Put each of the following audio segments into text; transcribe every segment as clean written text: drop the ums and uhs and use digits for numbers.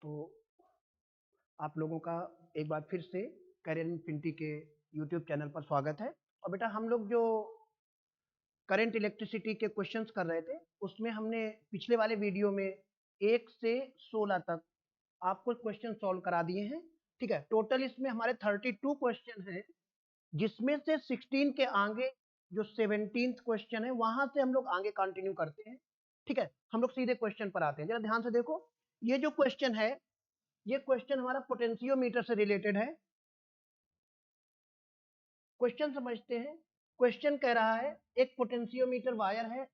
तो आप लोगों का एक बार फिर से करियर इनफिनिटी के यूट्यूब चैनल पर स्वागत है। और बेटा हम लोग जो करंट इलेक्ट्रिसिटी के क्वेश्चंस कर रहे थे उसमें हमने पिछले वाले वीडियो में 1 से 16 तक आपको क्वेश्चन सॉल्व करा दिए हैं। ठीक है, टोटल इसमें हमारे 32 क्वेश्चन हैं, जिसमें से 16 के आगे जो 17th क्वेश्चन है वहां से हम लोग आगे कंटिन्यू करते हैं। ठीक है, हम लोग सीधे क्वेश्चन पर आते हैं। जरा ध्यान से देखो, ये जो क्वेश्चन है ये क्वेश्चन हमारा पोटेंशियोमीटर से रिलेटेड है। क्वेश्चन समझते हैं। क्वेश्चन कह रहा है एक पोटेंशियोमीटर वायर है,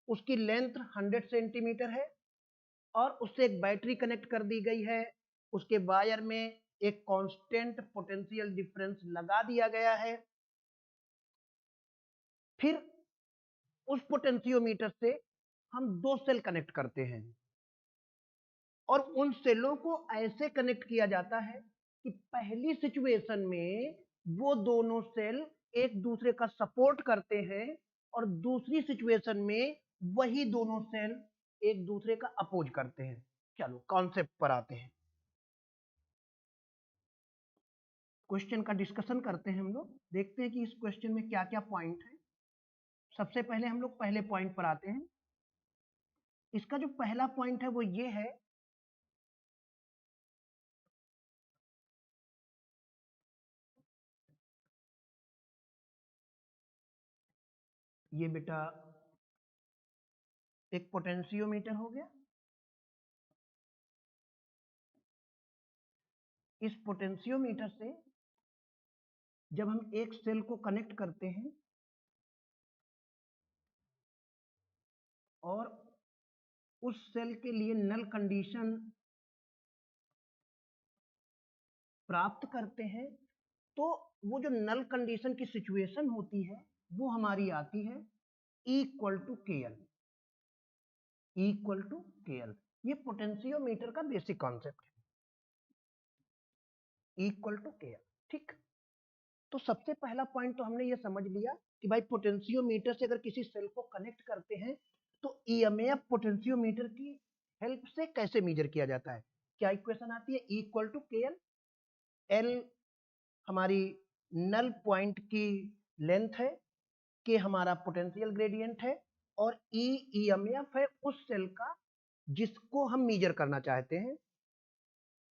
उसकी लेंथ 100 सेंटीमीटर है और उससे एक बैटरी कनेक्ट कर दी गई है। उसके वायर में एक कांस्टेंट पोटेंशियल डिफरेंस लगा दिया गया है। फिर उस पोटेंशियोमीटर से हम 2 सेल कनेक्ट करते हैं और उन सेलों को ऐसे कनेक्ट किया जाता है कि पहली सिचुएशन में वो दोनों सेल एक दूसरे का सपोर्ट करते हैं और दूसरी सिचुएशन में वही दोनों सेल एक दूसरे का अपोज करते हैं। चलो कॉन्सेप्ट पर आते हैं, क्वेश्चन का डिस्कशन करते हैं। हम लोग देखते हैं कि इस क्वेश्चन में क्या क्या पॉइंट है। सबसे पहले हम लोग पहले पॉइंट पर आते हैं। इसका जो पहला पॉइंट है वो ये है, ये बेटा एक पोटेंशियोमीटर हो गया। इस पोटेंशियोमीटर से जब हम एक सेल को कनेक्ट करते हैं और उस सेल के लिए नल कंडीशन प्राप्त करते हैं, तो वो जो नल कंडीशन की सिचुएशन होती है वो हमारी आती है इक्वल टू के एल। इक्वल टू के एल, ये पोटेंशियोमीटर का बेसिक कॉन्सेप्ट है, इक्वल टू के एल। ठीक, तो सबसे पहला पॉइंट तो हमने ये समझ लिया कि भाई पोटेंशियोमीटर से अगर किसी सेल को कनेक्ट करते हैं तो ईएमएफ पोटेंशियोमीटर की हेल्प से कैसे मेजर किया जाता है। क्या इक्वेशन आती है, इक्वल टू के एल। एल हमारी नल पॉइंट की लेंथ है, के हमारा पोटेंशियल ग्रेडियंट है और ई ईएमएफ है उस सेल का जिसको हम मेजर करना चाहते हैं।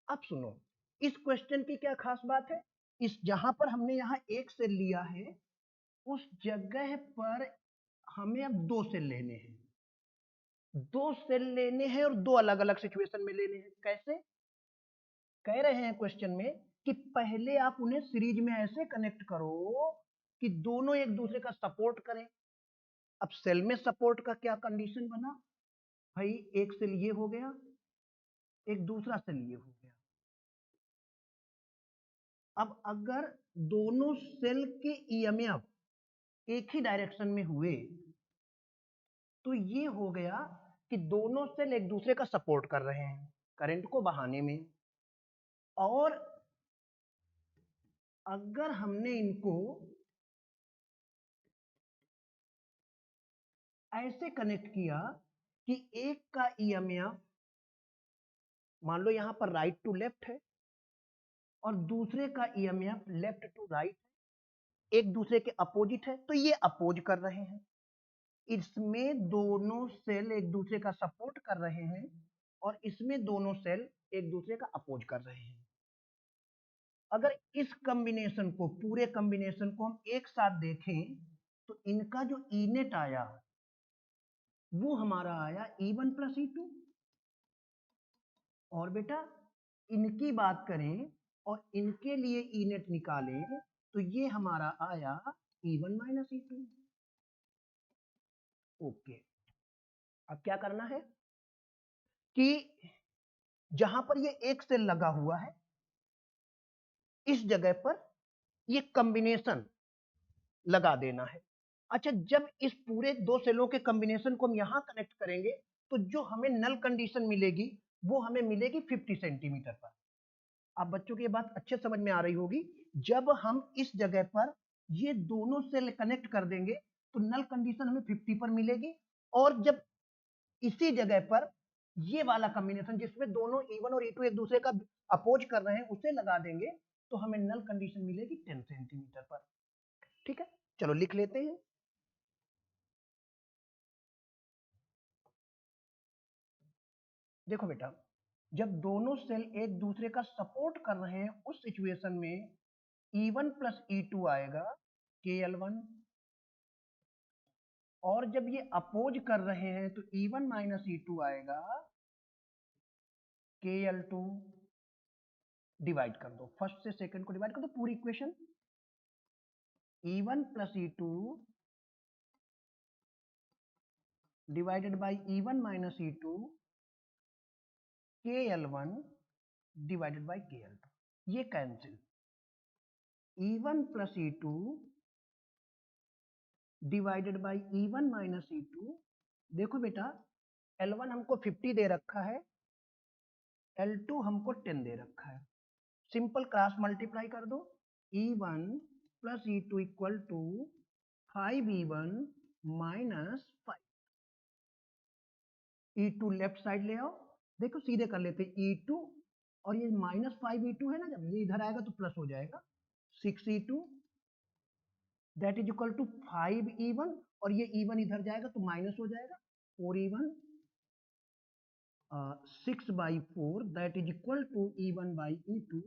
अब सुनो, इस क्वेश्चन की क्या खास बात है, इस जहां पर हमने यहाँ एक सेल लिया है उस जगह पर हमें अब 2 सेल लेने हैं। 2 सेल लेने हैं और 2 अलग अलग सिचुएशन में लेने हैं। कैसे कह रहे हैं क्वेश्चन में कि पहले आप उन्हें सीरीज में ऐसे कनेक्ट करो कि दोनों एक दूसरे का सपोर्ट करें। अब सेल में सपोर्ट का क्या कंडीशन बना भाई, एक सेल ये हो गया, एक दूसरा सेल ये हो गया। अब अगर दोनों सेल के ईएमएफ एक ही डायरेक्शन में हुए तो ये हो गया कि दोनों सेल एक दूसरे का सपोर्ट कर रहे हैं करंट को बहाने में। और अगर हमने इनको ऐसे कनेक्ट किया कि एक का ईएमएफ मान लो यहां पर राइट टू लेफ्ट है और दूसरे का ईएमएफ लेफ्ट टू राइट, एक दूसरे के अपोजिट है, तो ये अपोज कर रहे हैं। इसमें दोनों सेल एक दूसरे का सपोर्ट कर रहे हैं और इसमें दोनों सेल एक दूसरे का अपोज कर रहे हैं। अगर इस कॉम्बिनेशन को, पूरे कॉम्बिनेशन को हम एक साथ देखें तो इनका जो ई नेट आया वो हमारा आया E1 प्लस E2। और बेटा इनकी बात करें और इनके लिए ई नेट निकालें तो ये हमारा आया E1 माइनस E2। ओके, अब क्या करना है कि जहां पर ये एक सेल लगा हुआ है इस जगह पर ये कॉम्बिनेशन लगा देना है। अच्छा, जब इस पूरे 2 सेलों के कॉम्बिनेशन को हम यहां कनेक्ट करेंगे तो जो हमें नल कंडीशन मिलेगी वो हमें मिलेगी 50 सेंटीमीटर पर। आप बच्चों की ये बात अच्छे समझ में आ रही होगी। जब हम इस जगह पर ये दोनों सेल कनेक्ट कर देंगे तो नल कंडीशन हमें 50 पर मिलेगी और जब इसी जगह पर ये वाला कॉम्बिनेशन जिसमें दोनों E1 और E2 एक दूसरे का अपोज कर रहे हैं उसे लगा देंगे तो हमें नल कंडीशन मिलेगी 10 सेंटीमीटर पर। ठीक है, चलो लिख लेते हैं। देखो बेटा, जब दोनों सेल एक दूसरे का सपोर्ट कर रहे हैं उस सिचुएशन में E1 प्लस E2 आएगा KL1, और जब ये अपोज कर रहे हैं तो E1 माइनस E2 आएगा KL2। डिवाइड कर दो, फर्स्ट से सेकंड को डिवाइड कर दो, पूरी equation E1 plus E2 divided by E1 minus E2 KL1 divided by KL2, ये cancel. E1 plus E2 divided by E1 minus E2। देखो बेटा, L1 हमको 50 दे रखा है, L2 हमको 10 दे रखा है, सिंपल क्रॉस मल्टीप्लाई कर दो। E1 plus E2 equal to 5E1 minus 5। E2 left side ले आओ, देखो सीधे कर लेते हैं E2, और ये माइनस 5E2 है ना, जब ये इधर आएगा तो प्लस हो जाएगा 6E2, that is equal to 5E1, और ये E1 इधर जाएगा तो माइनस हो जाएगा 4E1, 6/4 that is equal to E1 by E2,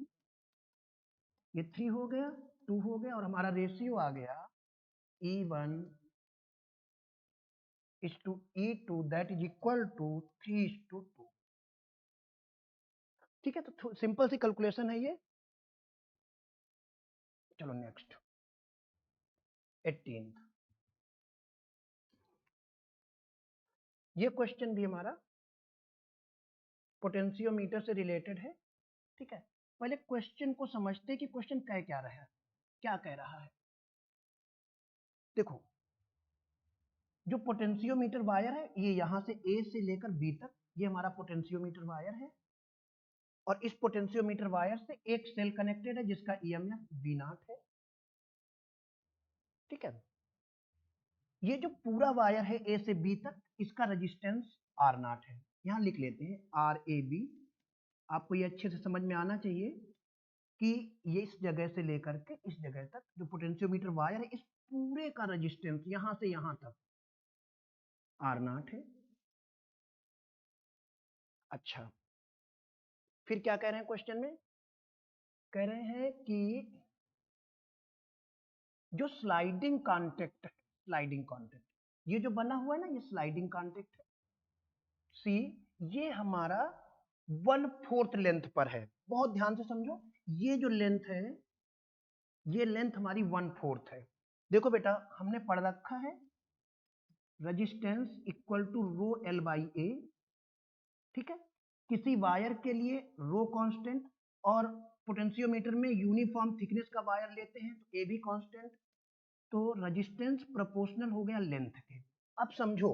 ये 3 हो गया, 2 हो गया, और हमारा रेशियो आ गया E1 is to E2 that is equal to 3:2। ठीक है, तो सिंपल सी कैलकुलेशन है ये। चलो नेक्स्ट 18, ये क्वेश्चन भी हमारा पोटेंशियोमीटर से रिलेटेड है। ठीक है, पहले क्वेश्चन को समझते हैं कि क्वेश्चन कह क्या रहा है, क्या कह रहा है। देखो, जो पोटेंशियोमीटर वायर है ये यहाँ से A से लेकर B तक, ये हमारा पोटेंशियोमीटर वायर है, और इस पोटेंशियोमीटर वायर से एक सेल कनेक्टेड है जिसका EMF V0 है। ठीक है, ये जो पूरा वायर है A से B तक, इसका रेजिस्टेंस R0 है। यहाँ लिख लेते हैं RAB। आपको ये अच्छे से समझ में आना चाहिए कि ये इस जगह से लेकर के इस जगह तक जो पोटेंशियोमीटर वायर है, इस पूरे का रेजिस्टेंस यहाँ से यहाँ तक R0 है। अच्छा, फिर क्या कह रहे हैं क्वेश्चन में, कह रहे हैं कि जो स्लाइडिंग कॉन्टेक्ट ये जो बना हुआ है ना, ये स्लाइडिंग कॉन्टेक्ट है। सी, ये हमारा 1/4 लेंथ पर है। बहुत ध्यान से समझो, ये जो लेंथ है, ये लेंथ हमारी 1/4 है। देखो बेटा, हमने पढ़ रखा है resistance equal to rho L by A. ठीक है, किसी वायर के लिए रो कांस्टेंट, और पोटेंशियोमीटर में यूनिफॉर्म थिकनेस का वायर लेते हैं तो ए भी कांस्टेंट, तो रेजिस्टेंस प्रोपोर्शनल हो गया लेंथ के। अब समझो,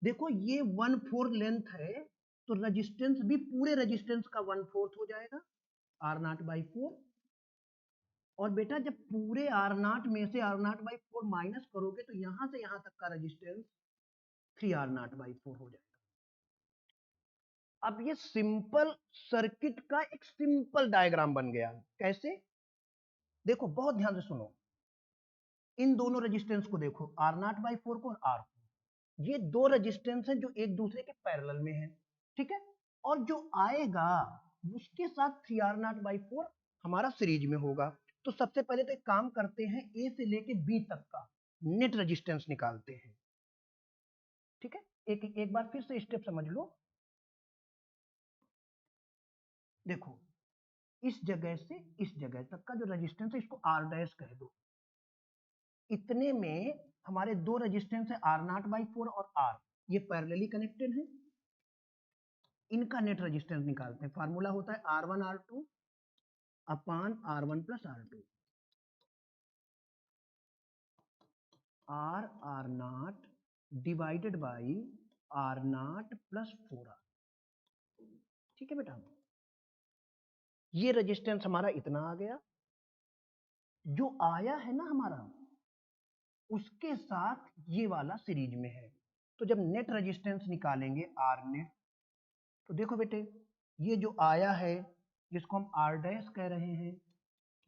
देखो ये 1/4 लेंथ है, तो रेजिस्टेंस भी पूरे रेजिस्टेंस का 1/4 हो जाएगा R0/4। और बेटा, जब पूरे R0 में से R0/4 माइनस करोगे तो यहां से यहां तक का रेजिस्टेंस 3R0/4 हो जाएगा। अब ये सिंपल सर्किट का एक सिंपल डायग्राम बन गया। कैसे, देखो बहुत ध्यान से सुनो, इन दोनों रेजिस्टेंस को देखो, R0/4 को और R को। ये दो रेजिस्टेंस हैं जो एक दूसरे के पैरेलल में हैं। ठीक है, और जो आएगा उसके साथ 3R0/4 हमारा सीरीज में होगा। तो सबसे पहले तो एक काम करते हैं, ए से लेके बी तक का नेट रेजिस्टेंस निकालते हैं। ठीक है, एक बार फिर से स्टेप समझ लो। देखो, इस जगह से इस जगह तक का जो रेजिस्टेंस है, इसको R डैश कह दो। इतने में हमारे दो रेजिस्टेंस है R0/4 और R, ये पैरेलली कनेक्टेड है। इनका नेट रेजिस्टेंस निकालते हैं। फार्मूला होता है R1R2 upon R1 plus R2, R0 divided by R0 plus 4R। ठीक है बेटा, ये रेजिस्टेंस हमारा इतना आ गया। जो आया है ना हमारा, उसके साथ ये वाला सीरीज में है। तो जब नेट रेजिस्टेंस निकालेंगे R नेट तो देखो बेटे, ये जो आया है जिसको हम आर डैश कह रहे हैं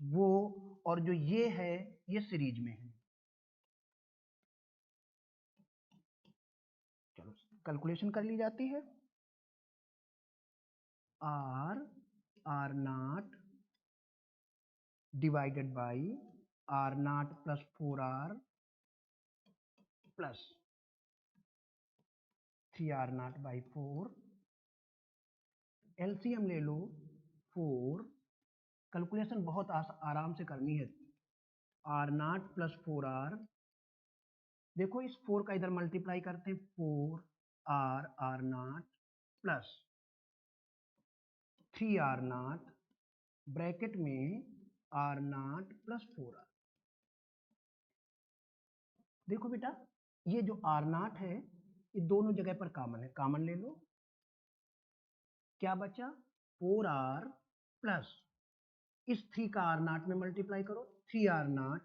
वो, और जो ये है ये सीरीज में है। चलो कैलकुलेशन कर ली जाती है। R naught divided by R naught plus 4r plus 3r0/4। LCM ले लो 4, कैलकुलेशन बहुत आराम से करनी है। r0 प्लस 4r, देखो इस 4 का इधर मल्टीप्लाई करते हैं, 4r प्लस 3r0 ब्रैकेट में r0 प्लस 4r। देखो बेटा, ये जो r0 है ये दोनों जगह पर कॉमन है, कॉमन ले लो। क्या बचा? 4r प्लस इस 3 का r0 में मल्टीप्लाई करो, 3r0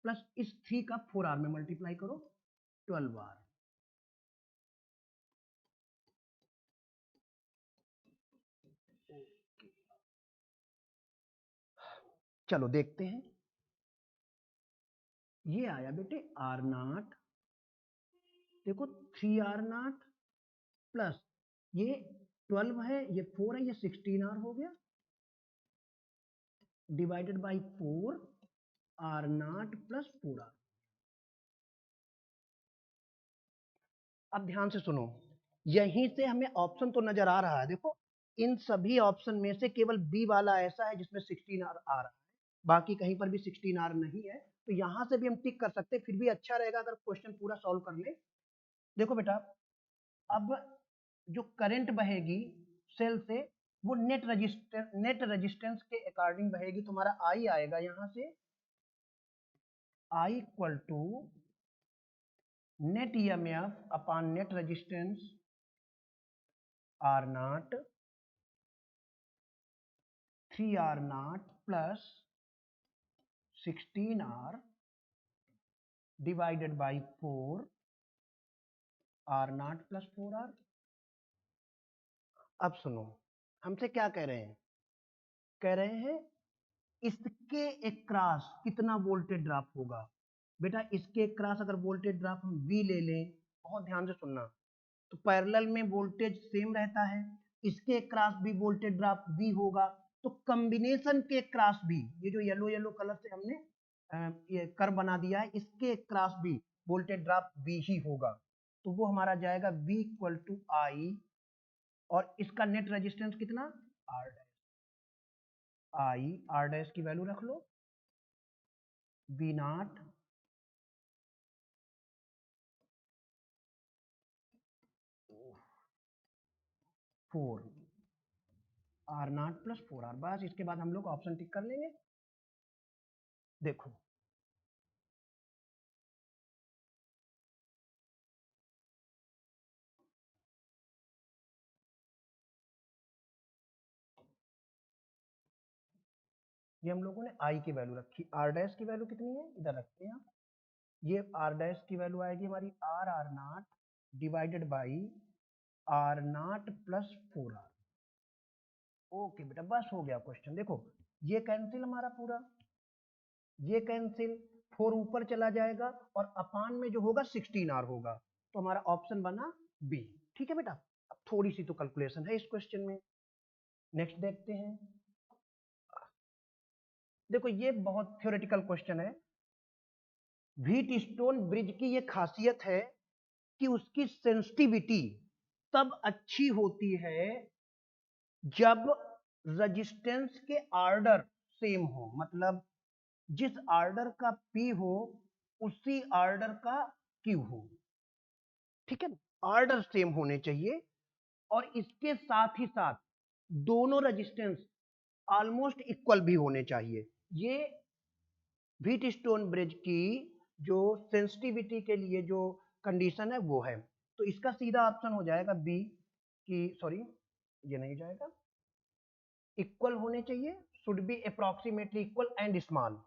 प्लस इस 3 का 4r में मल्टीप्लाई करो, 12r। चलो देखते हैं। ये आया बेटे r0, देखो 3r0 प्लस ये 12 है, ये 4 है, ये 16r हो गया, divided by 4 r0 plus 4r। अब ध्यान से सुनो, यहीं से हमें ऑप्शन तो नजर आ रहा है। देखो इन सभी ऑप्शन में से केवल बी वाला ऐसा है जिसमें 16r आ रहा है, बाकी कहीं पर भी 16r नहीं है। तो यहां से भी हम टिक कर सकते हैं, फिर भी अच्छा रहेगा अगर क्वेश्चन पूरा सॉल्व कर ले। देखो बेटा, अब जो करंट बहेगी सेल से वो नेट रेजिस्टेंस के अकॉर्डिंग बहेगी। तुम्हारा आई आएगा यहां से, I equal to net EMF upon net resistance r0 3r0 plus 16r divided by 4 r0 plus 4r। अब सुनो, हमसे क्या कह रहे हैं? कह रहे हैं इसके अक्रॉस कितना वोल्टेज ड्रॉप होगा। बेटा इसके अक्रॉस अगर वोल्टेज ड्रॉप हम V ले लें, बहुत ध्यान से सुनना, तो पैरेलल में वोल्टेज सेम रहता है, इसके क्रॉस भी वोल्टेज ड्रॉप V होगा, तो कॉम्बिनेशन के क्रॉस भी, ये जो येलो येलो कलर से हमने ये कर्व बना दिया है, इसके क्रॉस भी वोल्टेज ड्रॉप V ही होगा। तो वो हमारा जाएगा V इक्वल टू आई, और इसका नेट रेजिस्टेंस कितना? R dash. I R dash की वैल्यू रख लो, V0 4 r0 प्लस 4r। बस इसके बाद हम लोग ऑप्शन टिक कर लेंगे। देखो ये हम लोगों ने आई की वैल्यू रखी, आर डैश की वैल्यू कितनी है इधर रखते हैं आप। ये आर डैश की वैल्यू आएगी हमारी R naught divided by r0 plus 4r। Okay बेटा, बस हो गया क्वेश्चन। देखो ये कैंसिल हमारा पूरा, ये कैंसिल, 4 ऊपर चला जाएगा और अपान में जो होगा 16r होगा, तो हमारा ऑप्शन बना बी। ठीक है बेटा, अब थोड़ी सी तो कैलकुलेशन है इस क्वेश्चन में। नेक्स्ट देखते हैं। देखो ये बहुत थ्योरेटिकल क्वेश्चन है। व्हीट स्टोन ब्रिज की ये खासियत है कि उसकी सेंसिटिविटी तब अच्छी होती है जब रेजिस्टेंस के ऑर्डर सेम हो, मतलब जिस ऑर्डर का P हो उसी ऑर्डर का Q हो। ठीक है, ऑर्डर सेम होने चाहिए, और इसके साथ ही साथ दोनों रेजिस्टेंस ऑलमोस्ट इक्वल भी होने चाहिए। ये व्हीट स्टोन ब्रिज की जो सेंसिटिविटी के लिए जो कंडीशन है वो है। तो इसका सीधा ऑप्शन हो जाएगा बी, कि सॉरी ये नहीं जाएगा, इक्वल होने चाहिए, should be approximately equal and small,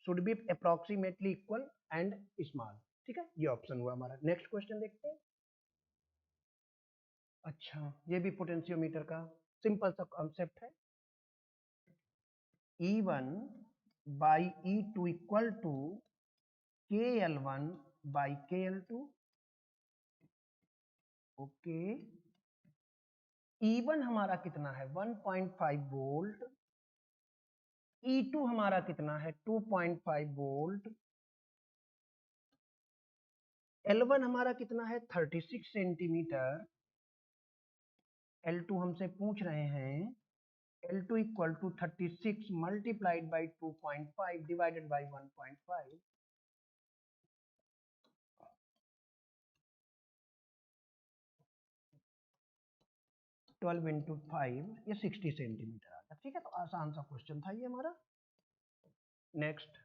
should be approximately equal and small. ठीक है, ये ऑप्शन हुआ हमारा। नेक्स्ट क्वेश्चन देखते हैं। अच्छा, ये भी पोटेंशियोमीटर का सिंपल सा कॉन्सेप्ट है। E1 by E2 equal to KL1 by KL2। Okay, E1 हमारा कितना है 1.5 वोल्ट, E2 हमारा कितना है 2.5 वोल्ट, L1 हमारा कितना है 36 सेंटीमीटर, L2 हमसे पूछ रहे हैं L2 equal to 36 multiplied by 2.5 divided by 1.5, 12 into 5, ये 60 सेंटीमीटर आ गया। ठीक है, तो आसान सा क्वेश्चन था ये हमारा। नेक्स्ट,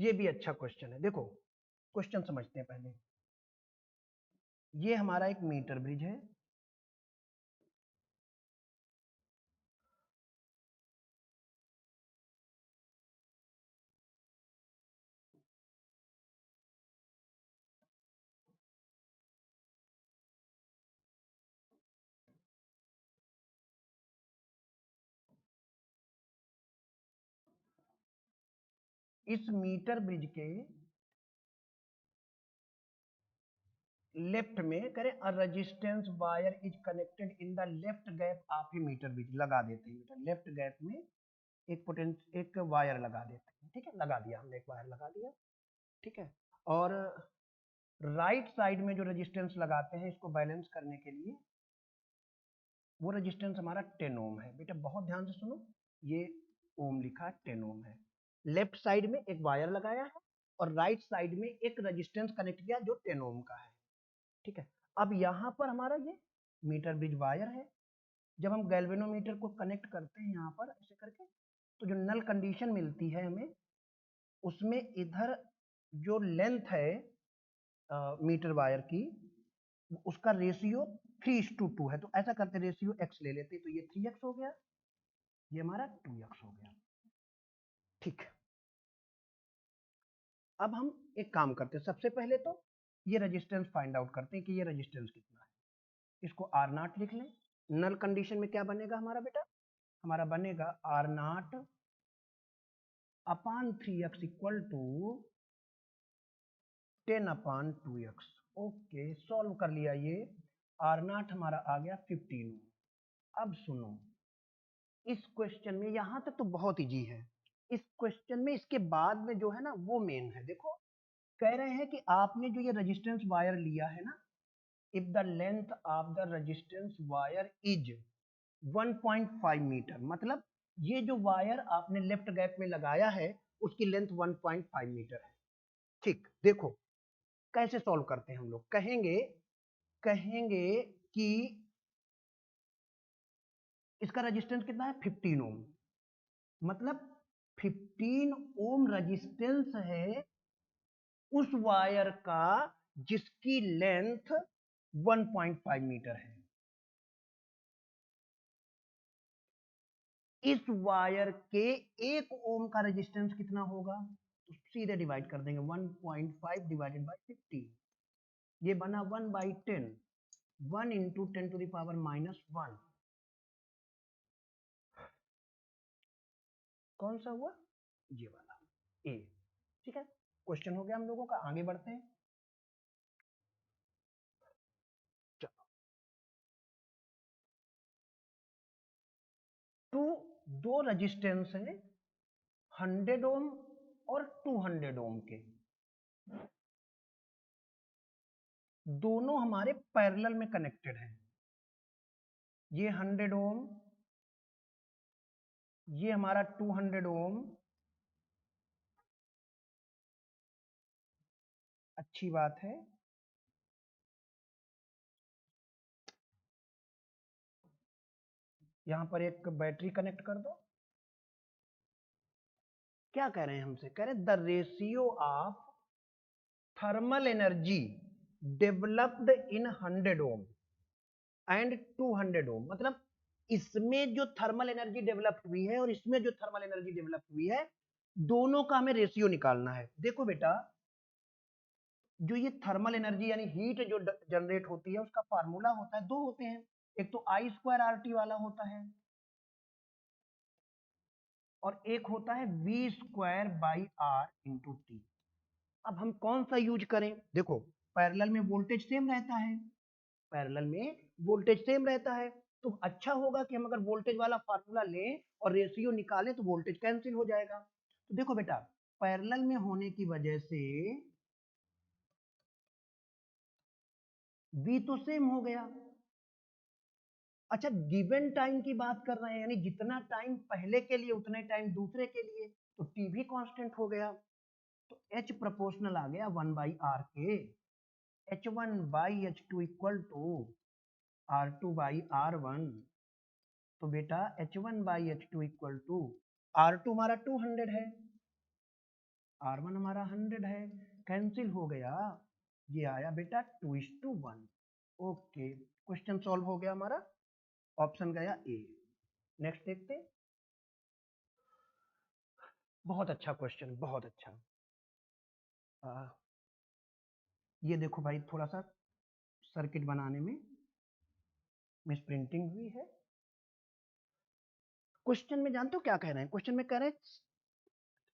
ये भी अच्छा क्वेश्चन है। देखो क्वेश्चन समझते हैं पहले। ये हमारा एक मीटर ब्रिज है, इस मीटर ब्रिज के लेफ्ट में करें a resistance wire is connected in the left gap of a metre bridge, लगा देते हैं लेफ्ट गैप में एक वायर लगा देते हैं। ठीक है, लगा दिया हमने, एक वायर लगा दिया। ठीक है, और राइट साइड में जो रेजिस्टेंस लगाते हैं इसको बैलेंस करने के लिए, वो रेजिस्टेंस हमारा 10 ओम है। बेटा बहुत ध्यान से सुनो, ये ओम लिखा है, 10 ओम है। लेफ्ट साइड में एक वायर लगाया है और राइट साइड में एक रेजिस्टेंस कनेक्ट किया जो 10 ओम का है। ठीक है, अब यहाँ पर हमारा ये मीटर ब्रिज वायर है। जब हम गैल्वेनोमीटर को कनेक्ट करते हैं यहाँ पर ऐसे करके, तो जो नल कंडीशन मिलती है हमें, उसमें इधर जो लेंथ है मीटर वायर की, उसका रेशियो 3:2 है। तो ऐसा करते रेशियो x ले लेते, तो ये 3x हो गया, ये हमारा 2x हो गया। ठीक, अब हम एक काम करते हैं, सबसे पहले तो ये रेजिस्टेंस फाइंड आउट करते हैं कि ये रेजिस्टेंस कितना है। इसको R0 लिख लें। नल कंडीशन में क्या बनेगा हमारा बेटा, हमारा बनेगा R0 upon 3x equal to 10/2x। Okay, solve कर लिया ये। R0 हमारा आ गया 15। अब सुनो, इस क्वेश्चन में यहां तक तो बहुत इजी है। इस क्वेश्चन में इसके बाद में जो है ना वो मेन है। देखो कह रहे हैं कि आपने जो ये रेजिस्टेंस वायर लिया है ना, if the length of the resistance wire is 1.5 metre, मतलब ये जो वायर आपने लेफ्ट गैप में लगाया है उसकी लेंथ 1.5 मीटर है। ठीक, देखो कैसे सॉल्व करते हैं हम लोग। कहेंगे कहेंगे कि इसका रेजिस्टेंस कितना है 15 ओम, मतलब 15 ओम रेजिस्टेंस है उस वायर का जिसकी लेंथ 1.5 मीटर है। इस वायर के 1 ओम का रेजिस्टेंस कितना होगा, तो सीधे डिवाइड कर देंगे 1.5 डिवाइडेड बाई 15, ये बना 1/10, 1 इंटू 10⁻⁻1। कौन सा हुआ, ये वाला ए। ठीक है, क्वेश्चन हो गया हम लोगों का, आगे बढ़ते हैं। टू दो रेजिस्टेंस है 100 ओम और 200 ओम के, दोनों हमारे पैरेलल में कनेक्टेड हैं। ये 100 ओम, ये हमारा 200 ओम। अच्छी बात है, यहां पर एक बैटरी कनेक्ट कर दो। क्या कह रहे हैं हमसे, कह रहे हैं the ratio of thermal energy developed in 100 ohm and 200 ओम, मतलब इसमें जो थर्मल एनर्जी डेवलप हुई है और इसमें जो थर्मल एनर्जी डेवलप हुई है, दोनों का हमें रेशियो निकालना है। देखो बेटा, जो ये थर्मल एनर्जी यानी हीट जो जनरेट होती है उसका फार्मूला होता है, दो होते हैं, एक तो आई स्क्वायर आर टी वाला होता है और एक होता है V square by R into T. अब हम कौन सा यूज करें? देखो पैरेलल में वोल्टेज सेम रहता है, पैरेलल में वोल्टेज सेम रहता है, तो अच्छा होगा कि हम अगर वोल्टेज वाला फार्मूला लें और रेशियो निकालें तो वोल्टेज कैंसिल हो जाएगा। तो देखो बेटा पैरेलल में होने की वजह से V तो सेम हो गया। अच्छा गिवन टाइम की बात कर रहे हैं, यानी जितना टाइम पहले के लिए उतने टाइम दूसरे के लिए, तो T भी कांस्टेंट हो गया, तो H प्रोपोर्शनल आ गया 1/r के, H1 by H2 equal to R2 by R1। तो बेटा H1 by H2 equal to R2 हमारा 200 है, R1 हमारा 100 है, कैंसिल हो गया, ये आया बेटा 2:1। ओके, क्वेश्चन सॉल्व हो गया हमारा, ऑप्शन गया ए। नेक्स्ट देखते, बहुत अच्छा क्वेश्चन, बहुत अच्छा। ये देखो भाई थोड़ा सा सर्किट बनाने में मिस प्रिंटिंग हुई है। क्वेश्चन में जानते हो क्या कह रहे हैं? क्वेश्चन में कह रहे हैं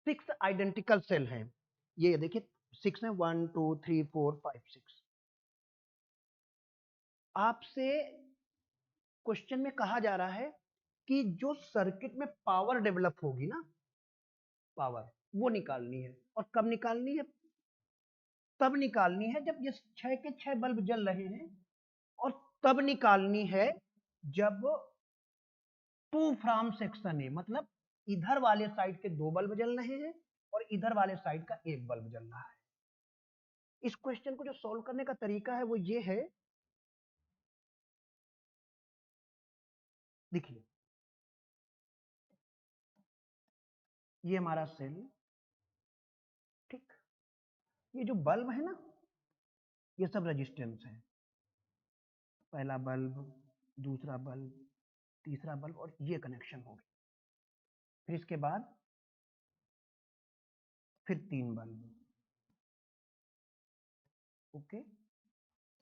6 आइडेंटिकल सेल हैं, ये देखिए 6 है, 1 2 3 4 5 6। आपसे क्वेश्चन में कहा जा रहा है कि जो सर्किट में पावर डेवलप होगी ना, पावर वो निकालनी है, और कब निकालनी है? तब निकालनी है जब ये 6 के 6 बल्ब जल रहे हैं, और तब निकालनी है जब टू फ्रॉम सेक्शन ए, मतलब इधर वाले साइड के 2 बल्ब जल रहे हैं और इधर वाले साइड का 1 बल्ब जल रहा है। इस क्वेश्चन को जो सॉल्व करने का तरीका है वो ये है, देखिए ये हमारा सेल, ठीक, ये जो बल्ब है ना ये सब रेजिस्टेंस है, पहला बल्ब, दूसरा बल्ब, तीसरा बल्ब, और ये कनेक्शन हो गया, फिर इसके बाद फिर 3 बल्ब, ओके,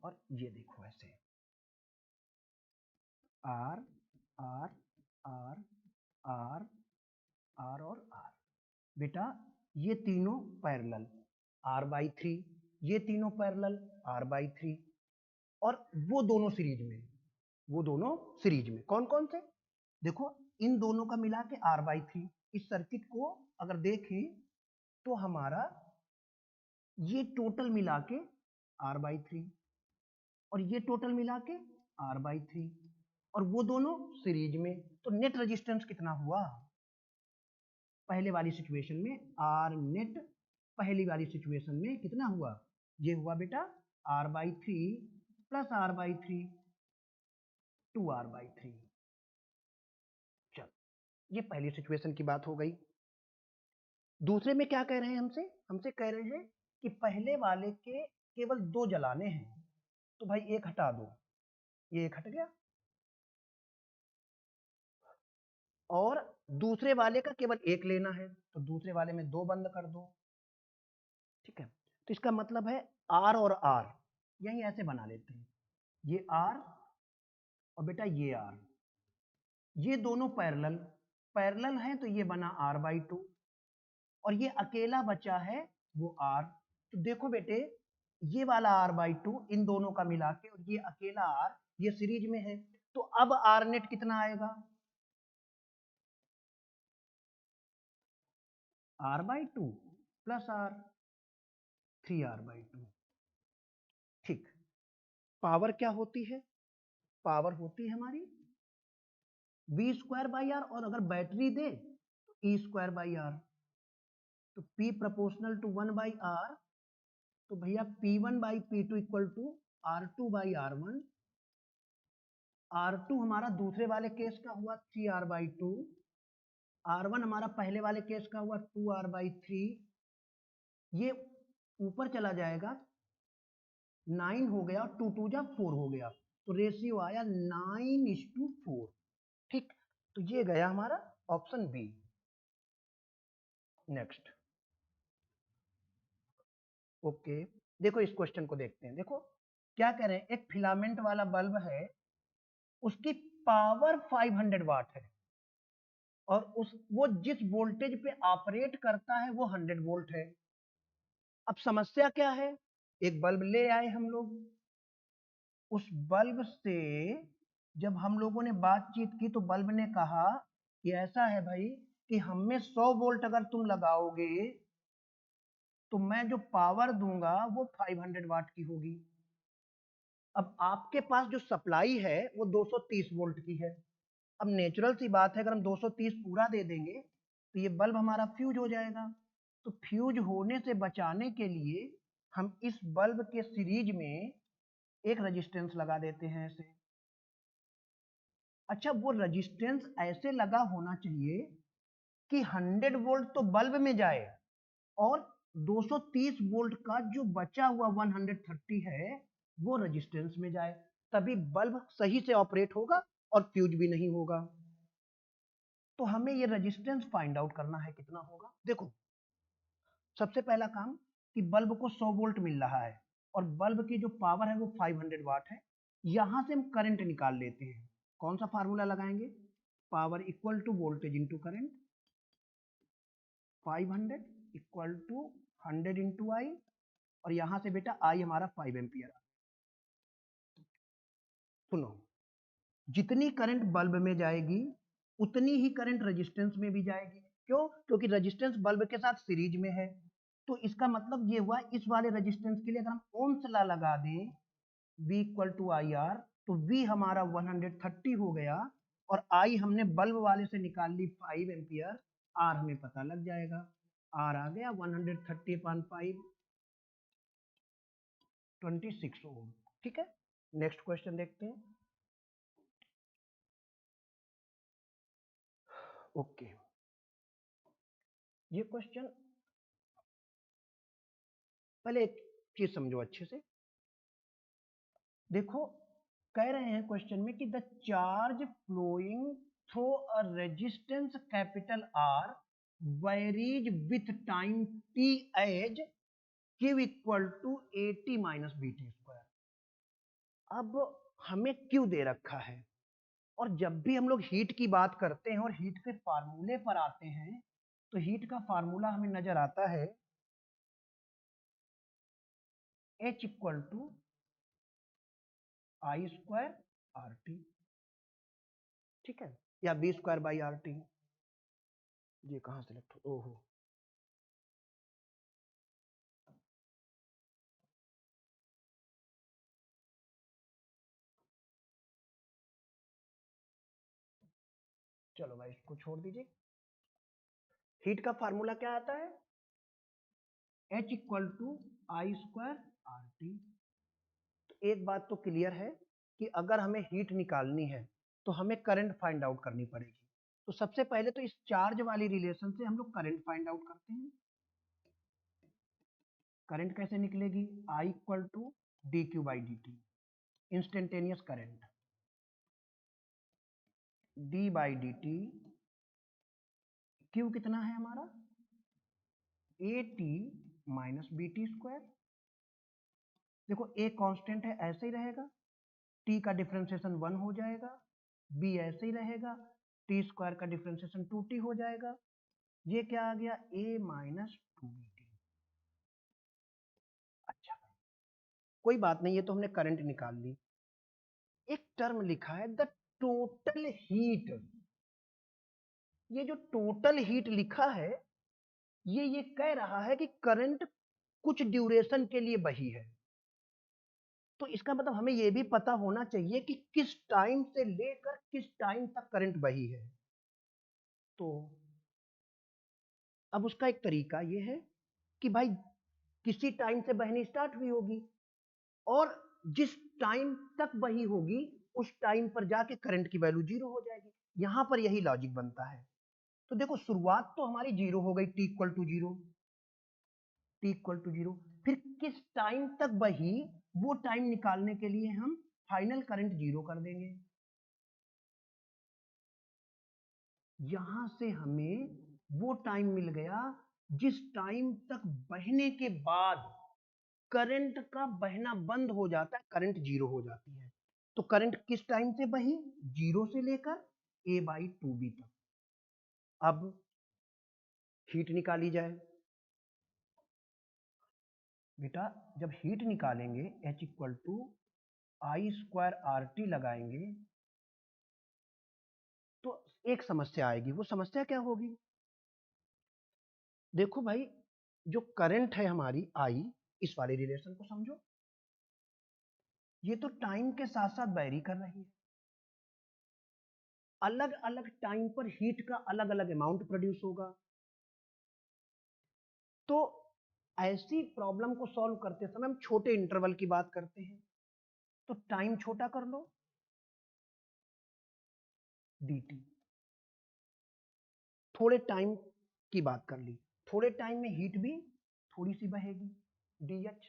और ये देखो ऐसे R R R R R और आर। बेटा ये तीनों पैरेलल R/3, ये तीनों पैरेलल R/3, और वो दोनों सीरीज में, वो दोनों सीरीज में कौन कौन से? देखो इन दोनों का मिला के R/3। इस सर्किट को अगर देखें तो हमारा ये टोटल मिला के R/3 और ये टोटल मिला के R/3, और वो दोनों सीरीज में, तो नेट रेजिस्टेंस कितना हुआ? पहले वाली सिचुएशन में आर नेट, पहली वाली सिचुएशन में कितना हुआ? ये हुआ बेटा R/3 प्लस R/3, 2R/3। चल ये पहली सिचुएशन की बात हो गई। दूसरे में क्या कह रहे हैं हमसे? हमसे कह रहे हैं कि पहले वाले के केवल 2 जलाने हैं, तो भाई एक हटा दो, ये एक हट गया, और दूसरे वाले का केवल एक लेना है, तो दूसरे वाले में 2 बंद कर दो, ठीक है। तो इसका मतलब है आर और आर यही ऐसे बना लेते हैं, ये आर और बेटा ये आर, ये दोनों पैरेलल, पैरेलल हैं तो ये बना R/2, और ये अकेला बचा है वो आर। तो देखो बेटे ये वाला R/2 इन दोनों का मिला के, और ये अकेला आर, ये सीरीज में है, तो अब आर नेट कितना आएगा? R/2 प्लस आर, 3R/2, ठीक। पावर क्या होती है? पावर होती है हमारी V²/R, और अगर बैटरी दे तो E²/R, तो P प्रोपोर्शनल टू 1/R, तो भैया P1/P2 equal to R2/R1। R2 हमारा दूसरे वाले केस का हुआ 3R/2, R1 हमारा पहले वाले केस का हुआ 2R/3, ये ऊपर चला जाएगा 9 हो गया, 2 2 जा 4 हो गया, तो रेशियो आया 9:4, ठीक। तो ये गया हमारा ऑप्शन बी। नेक्स्ट, ओके, देखो इस क्वेश्चन को देखते हैं। देखो क्या कह रहे हैं, एक फिलामेंट वाला बल्ब है, उसकी पावर 500 वाट है और वो जिस वोल्टेज पे ऑपरेट करता है वो 100 वोल्ट है। अब समस्या क्या है, एक बल्ब ले आए हम लोग, उस बल्ब से जब हम लोगों ने बातचीत की तो बल्ब ने कहा कि ऐसा है भाई कि हमें 100 वोल्ट अगर तुम लगाओगे तो मैं जो पावर दूंगा वो 500 वाट की होगी। अब आपके पास जो सप्लाई है वो 230 वोल्ट की है। अब नेचुरल सी बात है, अगर हम 230 पूरा दे देंगे तो ये बल्ब हमारा फ्यूज हो जाएगा। तो फ्यूज होने से बचाने के लिए हम इस बल्ब के सीरीज में एक रेजिस्टेंस लगा देते हैं ऐसे। अच्छा, वो रेजिस्टेंस ऐसे लगा होना चाहिए कि 100 वोल्ट तो बल्ब में जाए और 230 वोल्ट का जो बचा हुआ 130 है वो रेजिस्टेंस में जाए, तभी बल्ब सही से ऑपरेट होगा और फ्यूज भी नहीं होगा। तो हमें ये रेजिस्टेंस फाइंड आउट करना है कितना होगा। देखो सबसे पहला काम कि बल्ब को 100 वोल्ट मिल रहा है और बल्ब की जो पावर है वो 500 वाट है। यहां से हम करंट निकाल लेते हैं। कौन सा फार्मूला लगाएंगे, power equal to voltage into current, 500 equal to 100 into I, और यहां से बेटा आई हमारा 5 एम्पियर। सुनो, जितनी करंट बल्ब में जाएगी उतनी ही करंट रेजिस्टेंस में भी जाएगी। क्यों, क्योंकि रेजिस्टेंस बल्ब के साथ सीरीज में है। तो इसका मतलब ये हुआ, इस वाले रेजिस्टेंस के लिए अगर हम ओम्स लॉ लगा दें V equal to I R, तो V हमारा 130 हो गया और I हमने बल्ब वाले से निकाल ली 5 एम्पियर, R हमें पता लग जाएगा। R आ गया 130 अपॉन 5, 26 ओम। ठीक है, नेक्स्ट क्वेश्चन देखते हैं। ओके, ये क्वेश्चन पहले एक चीज समझो अच्छे से। देखो कह रहे हैं क्वेश्चन में कि the charge flowing through a resistance capital R varies with time T as Q equal to 80 minus B T square. अब हमें Q दे रखा है और जब भी हम लोग हीट की बात करते हैं और हीट के फार्मूले पर आते हैं तो हीट का फार्मूला हमें नजर आता है H equal to I square R T, ठीक है, या B square by R T. ये कहां सेलेक्ट हो, ओहो, चलो भाई इसको छोड़ दीजिए। हीट का फार्मूला क्या आता है, H equal to I square R T. तो एक बात तो क्लियर है कि अगर हमें हीट निकालनी है तो हमें करंट फाइंड आउट करनी पड़ेगी। तो सबसे पहले तो इस चार्ज वाली रिलेशन से हम लोग करंट फाइंड आउट करते हैं। करंट कैसे निकलेगी, I equal to D Q by D T, instantaneous current, D by D T, Q कितना है हमारा A T minus B T square. देखो ए कांस्टेंट है ऐसे ही रहेगा, टी का डिफरेंशिएशन 1 हो जाएगा, बी ऐसे ही रहेगा, टी स्क्वायर का डिफरेंशिएशन 2t हो जाएगा। ये क्या आ गया, a माइनस 2bt। अच्छा, कोई बात नहीं, ये तो हमने करंट निकाल ली। एक टर्म लिखा है द टोटल हीट। ये जो टोटल हीट लिखा है ये कह रहा है कि करंट कुछ ड्यूरेशन के लिए बही है। तो इसका मतलब हमें यह भी पता होना चाहिए कि किस टाइम से लेकर किस टाइम तक करंट बही है। तो अब उसका एक तरीका यह है कि भाई किसी टाइम से बहनी स्टार्ट हुई होगी और जिस टाइम तक बही होगी उस टाइम पर जाके करंट की वैल्यू 0 हो जाएगी। यहां पर यही लॉजिक बनता है। तो देखो शुरुआत तो हमारी 0 हो गई, T equal to 0, T equal to 0। फिर किस टाइम तक बही वो टाइम निकालने के लिए हम फाइनल करंट 0 कर देंगे। यहां से हमें वो टाइम मिल गया जिस टाइम तक बहने के बाद करंट का बहना बंद हो जाता है, करंट जीरो हो जाती है। तो करंट किस टाइम से बही? जीरो से लेकर a/2b तक। अब हीट निकाली जाए बेटा। जब हीट निकालेंगे H=I²RT लगाएंगे तो एक समस्या आएगी। वो समस्या क्या होगी? देखो भाई, जो करंट है हमारी I, इस वाले रिलेशन को समझो, ये तो टाइम के साथ साथ वैरी कर रही है। अलग अलग टाइम पर हीट का अलग अलग अमाउंट प्रोड्यूस होगा। तो ऐसी प्रॉब्लम को सॉल्व करते समय हम छोटे इंटरवल की बात करते हैं। तो टाइम छोटा कर लो, dt। थोड़े टाइम की बात कर ली, थोड़े टाइम में हीट भी थोड़ी सी बहेगी, dH।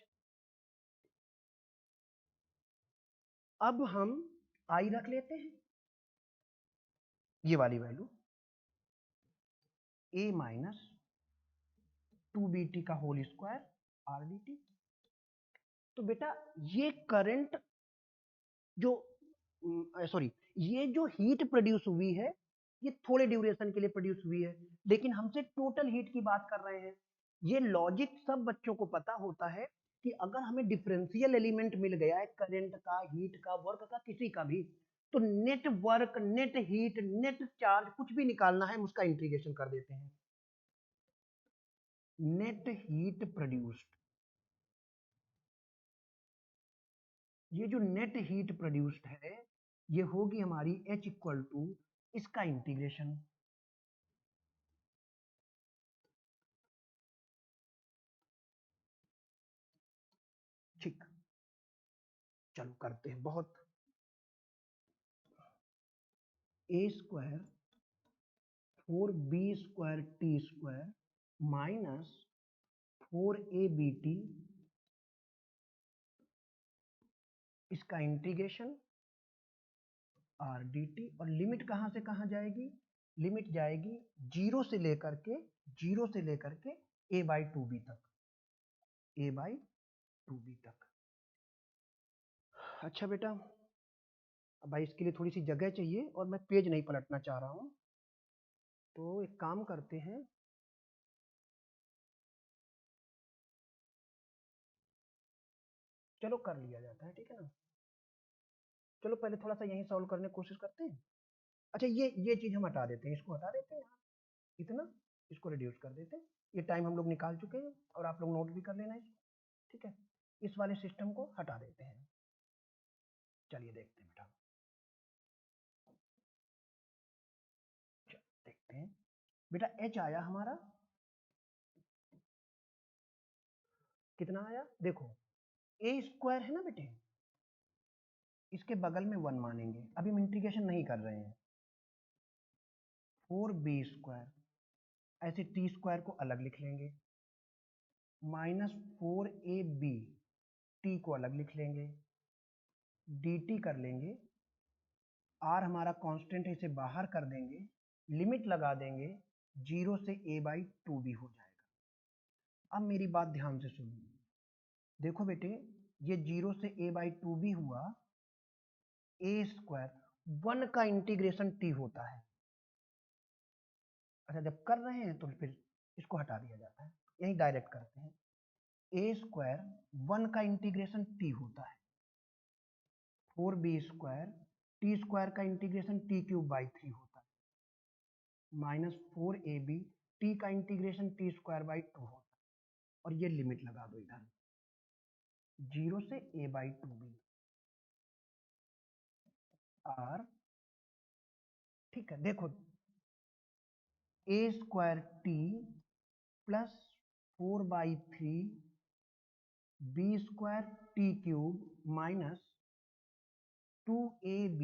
अब हम I रख लेते हैं, ये वाली वैल्यू a-2bt का होल स्क्वायर RDT। तो बेटा ये करंट जो सॉरी, ये जो हीट प्रोड्यूस हुई है ये थोड़े ड्यूरेशन के लिए प्रोड्यूस हुई है, लेकिन हमसे टोटल हीट की बात कर रहे हैं। ये लॉजिक सब बच्चों को पता होता है कि अगर हमें डिफरेंशियल एलिमेंट मिल गया है करंट का, हीट का, वर्क का, किसी का भी, तो net work, net heat, net charge कुछ भी निकालना है, हम उसका इंटीग्रेशन कर देते हैं। नेट हीट प्रोड्यूस्ड, ये जो नेट हीट प्रोड्यूस्ड है ये होगी हमारी H= इसका इंटीग्रेशन। ठीक, चलो करते हैं। बहुत a² 4b² माइनस 4abt इसका इंटीग्रेशन RDT। और लिमिट कहां से कहां जाएगी? लिमिट जाएगी जीरो से लेकर के a/2b तक, a/2b तक। अच्छा बेटा, अब भाई इसके लिए थोड़ी सी जगह चाहिए और मैं पेज नहीं पलटना चाह रहा हूं, तो एक काम करते हैं, चलो कर लिया जाता है, ठीक है ना। चलो पहले थोड़ा सा यहीं सॉल्व करने की कोशिश करते हैं। अच्छा ये चीज हम हटा देते हैं, इसको हटा देते हैं यहाँ, इतना इसको रिड्यूस कर देते हैं। ये टाइम हम लोग निकाल चुके हैं और आप लोग नोट भी कर लेना इसको, ठीक है। इस वाले सिस्टम को हटा देते हैं। चलिए देखते हैं बेटा, देखते हैं बेटा। H आया हमारा, कितना आया देखो, a² है ना बेटे, इसके बगल में 1 मानेंगे, अभी हम इंटीग्रेशन नहीं कर रहे हैं। 4b², ऐसे t² को अलग लिख लेंगे, माइनस 4ab, t को अलग लिख लेंगे, dt कर लेंगे, r हमारा कांस्टेंट है इसे बाहर कर देंगे, लिमिट लगा देंगे, 0 से a/2b हो जाएगा। अब मेरी बात ध्यान से सुनिए, देखो बेटे, ये 0 से a/2b हुआ, a², 1 का इंटीग्रेशन t होता है। अच्छा जब कर रहे हैं तो फिर इसको हटा दिया जाता है, यही डायरेक्ट करते हैं। a², 1 का इंटीग्रेशन t होता है, 4b², t² का इंटीग्रेशन t³/3 होता है, माइनस 4ab, t का इंटीग्रेशन t²/2 होता है। और ये लिमिट लगा दो इधर, 0 से a/2b r, ठीक है। देखो a²t plus 4/3 b²t³ minus 2ab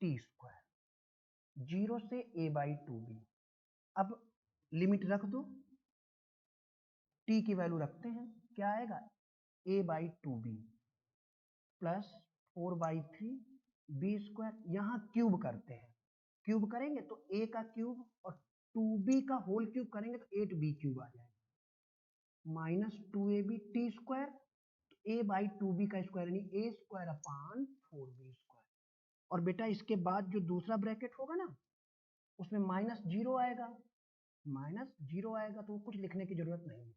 t², 0 से a/2b। अब लिमिट रख दो, t की वैल्यू रखते हैं, क्या आएगा, a/2b प्लस 4/3 b², यहाँ क्यूब करते हैं, क्यूब करेंगे तो a का क्यूब और 2b का होल क्यूब करेंगे तो 8b³ आ जाएगा, minus 2ab t², a by 2b का स्क्वायर यानी a square upon 4b square. और बेटा इसके बाद जो दूसरा ब्रैकेट होगा ना उसमें -0 आएगा, -0 आएगा तो कुछ लिखने की जरूरत नहीं है।